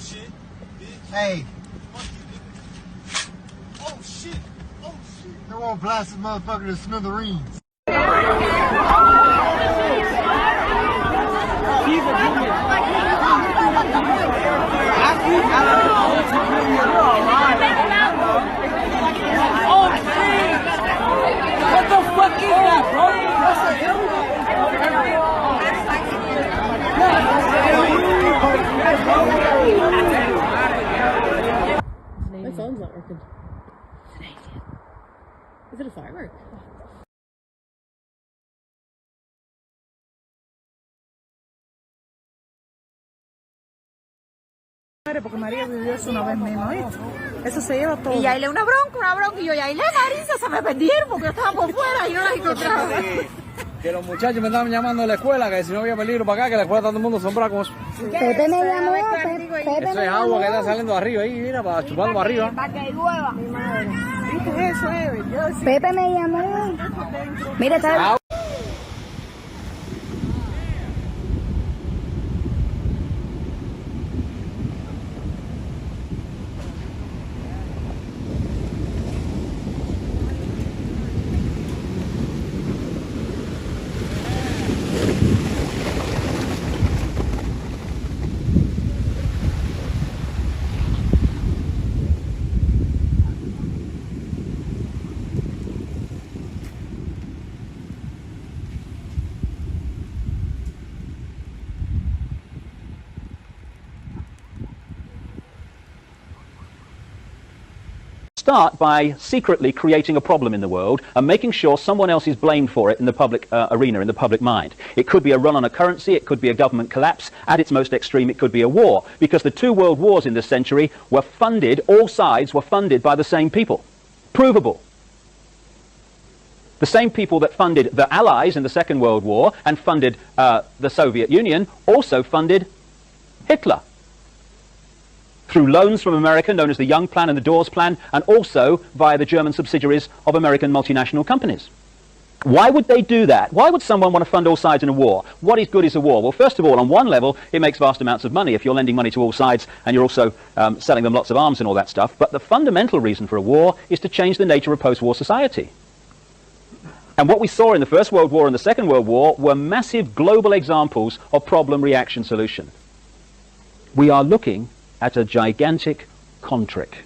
shit, bitch. Hey, Fuck you, nigga. Oh shit. Oh shit. they won't blast this motherfucker to smithereens. What the fuck is that, bro? My phone's not working. Is it a firework? Porque María vivió eso una vez menos, ¿eh? Eso se lleva todo. Y Yaile una bronca, y yo, Yaile, Marisa, se me perdieron porque yo estaba por fuera y no las encontraba. Que los muchachos me estaban llamando de la escuela, que si no había peligro para acá, que la escuela está todo el mundo asombrado con eso. Pepe me llamó, Pepe Eso es agua que está saliendo de arriba ahí, mira, para chuparlo para arriba. Para que llueva. ¿Viste eso, Eve? Pepe me llamó. Mira, está... Start by secretly creating a problem in the world and making sure someone else is blamed for it in the public arena, in the public mind. It could be a run on a currency, it could be a government collapse, at its most extreme it could be a war, because the two world wars in this century were funded, all sides were funded by the same people. Provable. The same people that funded the Allies in the Second World War and funded the Soviet Union also funded Hitler, through loans from America, known as the Young Plan and the Dawes Plan, and also via the German subsidiaries of American multinational companies. Why would they do that? Why would someone want to fund all sides in a war? What is good is a war? Well, first of all, on one level, it makes vast amounts of money if you're lending money to all sides and you're also selling them lots of arms and all that stuff. But the fundamental reason for a war is to change the nature of post-war society. And what we saw in the First World War and the Second World War were massive global examples of problem-reaction-solution. We are looking at a gigantic con-trick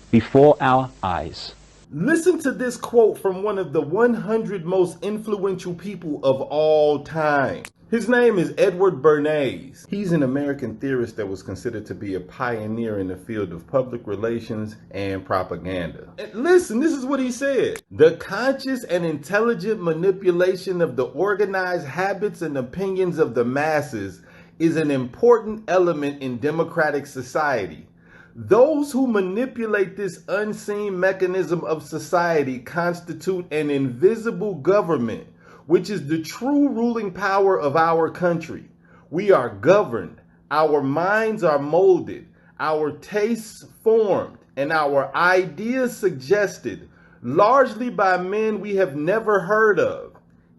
before our eyes. Listen to this quote from one of the 100 most influential people of all time. His name is Edward Bernays. He's an American theorist that was considered to be a pioneer in the field of public relations and propaganda. And listen, this is what he said. The conscious and intelligent manipulation of the organized habits and opinions of the masses is an important element in democratic society. Those who manipulate this unseen mechanism of society constitute an invisible government, which is the true ruling power of our country. We are governed, our minds are molded, our tastes formed, and our ideas suggested, largely by men we have never heard of.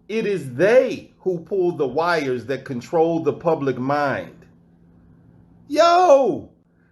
It is they who pull the wires that control the public mind. Yo,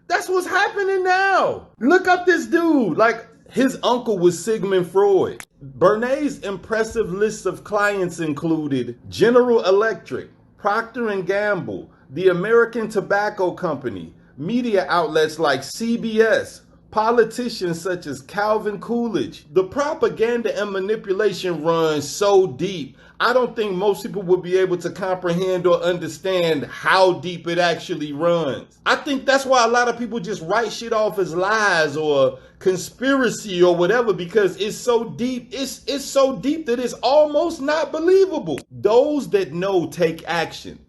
that's what's happening now. Look up this dude. Like, his uncle was Sigmund Freud. Bernays' impressive list of clients included General Electric, Procter & Gamble, the American Tobacco Company, media outlets like CBS, politicians such as Calvin Coolidge. The propaganda and manipulation runs so deep, I don't think most people would be able to comprehend or understand how deep it actually runs. I think that's why a lot of people just write shit off as lies or conspiracy or whatever, because it's so deep. It's so deep that it's almost not believable. Those that know take action,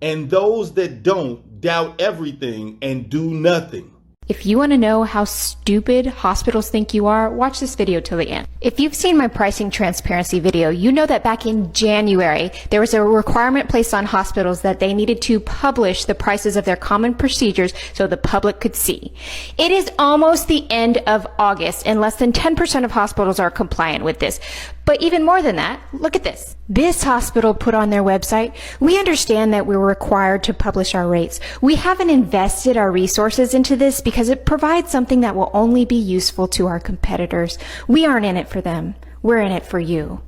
and those that don't doubt everything and do nothing. If you want to know how stupid hospitals think you are, watch this video till the end. If you've seen my pricing transparency video, you know that back in January, there was a requirement placed on hospitals that they needed to publish the prices of their common procedures so the public could see. It is almost the end of August, and less than 10% of hospitals are compliant with this. But even more than that, look at this. This hospital put on their website, "We understand that we're required to publish our rates. We haven't invested our resources into this because it provides something that will only be useful to our competitors. We aren't in it for them. We're in it for you."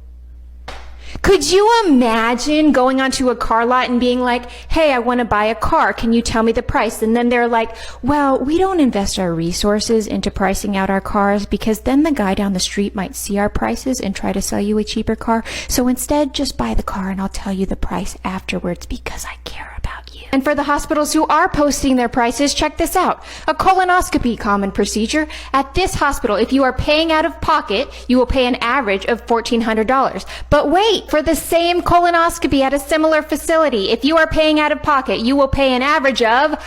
Could you imagine going onto a car lot and being like, "Hey, I want to buy a car. Can you tell me the price?" And then they're like, "Well, we don't invest our resources into pricing out our cars because then the guy down the street might see our prices and try to sell you a cheaper car. So instead, just buy the car and I'll tell you the price afterwards because I care about you." And for the hospitals who are posting their prices, check this out. A colonoscopy common procedure. At this hospital, if you are paying out of pocket, you will pay an average of $1,400. But wait, for the same colonoscopy at a similar facility, if you are paying out of pocket, you will pay an average of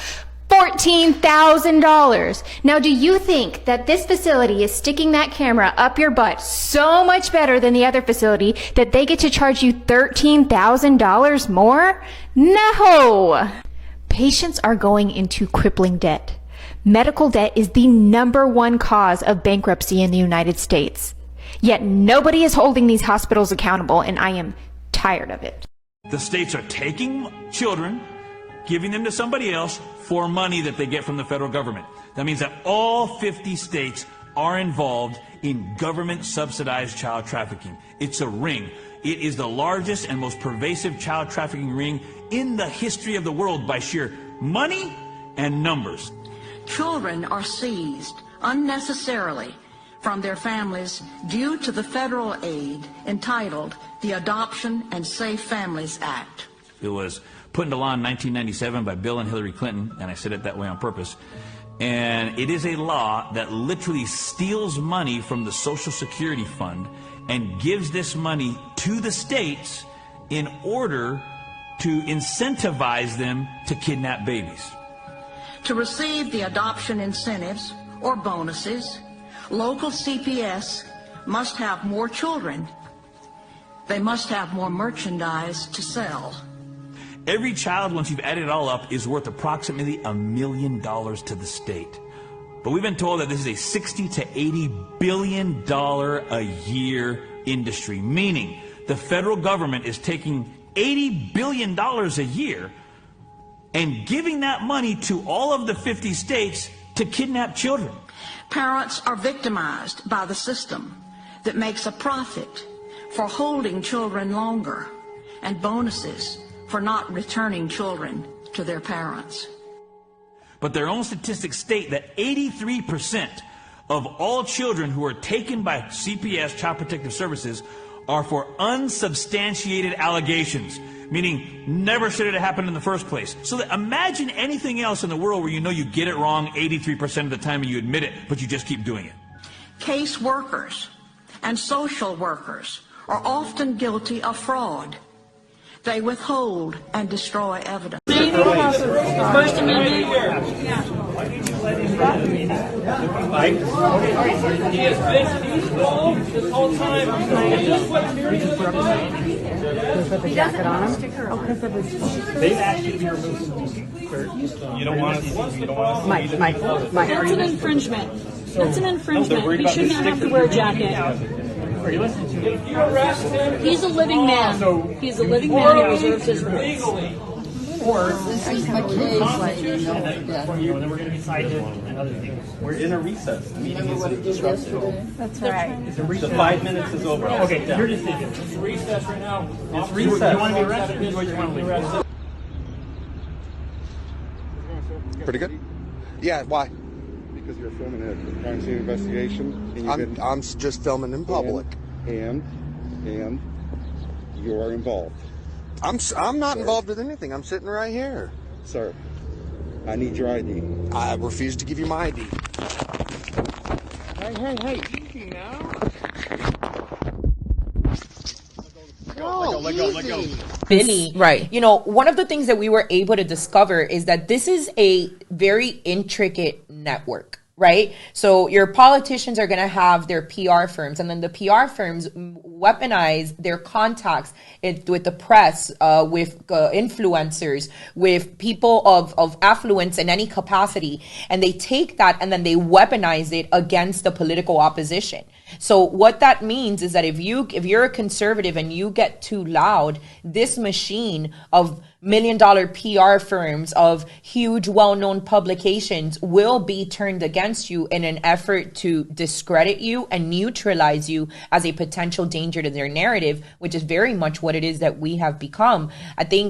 $14,000. Now, do you think that this facility is sticking that camera up your butt so much better than the other facility that they get to charge you $13,000 more? No! Patients are going into crippling debt. Medical debt is the #1 cause of bankruptcy in the United States. Yet nobody is holding these hospitals accountable, and I am tired of it. The states are taking children, giving them to somebody else for money that they get from the federal government. That means that all 50 states are involved in government-subsidized child trafficking. It's a ring. It is the largest and most pervasive child trafficking ring in the history of the world by sheer money and numbers. Children are seized unnecessarily from their families due to the federal aid entitled the Adoption and Safe Families Act. It was put into law in 1997 by Bill and Hillary Clinton, and I said it that way on purpose. And it is a law that literally steals money from the Social Security Fund and gives this money to the states in order to incentivize them to kidnap babies. To receive the adoption incentives or bonuses, local CPS must have more children. They must have more merchandise to sell. Every child, once you've added it all up, is worth approximately $1 million to the state. But we've been told that this is a $60 to $80 billion a year industry, meaning the federal government is taking $80 billion a year and giving that money to all of the 50 states to kidnap children. Parents are victimized by the system that makes a profit for holding children longer and bonuses for not returning children to their parents. But their own statistics state that 83% of all children who are taken by CPS, Child Protective Services, are for unsubstantiated allegations, meaning never should it have happened in the first place. So that imagine anything else in the world where you know you get it wrong 83% of the time and you admit it, but you just keep doing it. Case workers and social workers are often guilty of fraud. They withhold and destroy evidence. First Amendment. He has been involved this whole time. And this is what He doesn't on him. they've actually removed. You don't want to see. You don't want to see. That's an infringement. That's an infringement. He should not have to wear a jacket. Are you listening to me? If you arrest him, He's a living man. He's a living man. He reserves his rights. legally. Or this is my case, like, And then we're going to be cited and other things. We're in a recess. The meeting is disrupted. That's right. The 5 minutes is over. Okay, your decision. It's recess right now. It's recess. You want to be arrested? Or you want to be arrested? Pretty good? Yeah, why? Because you're filming a crime scene investigation. And I'm just filming in public. And you are involved. I'm not involved with anything. I'm sitting right here. Sir, I need your ID. I refuse to give you my ID. Hey. Easy now. Let go. Billy, right. You know, one of the things that we were able to discover is that this is a very intricate network, right? So your politicians are going to have their PR firms, and then the PR firms weaponize their contacts with the press, with influencers, with people of affluence in any capacity, and they take that and then they weaponize it against the political opposition. So what that means is that if you're a conservative and you get too loud, this machine of $1 million PR firms, of huge well-known publications, will be turned against you in an effort to discredit you and neutralize you as a potential danger to their narrative, which is very much what it is that we have become. I think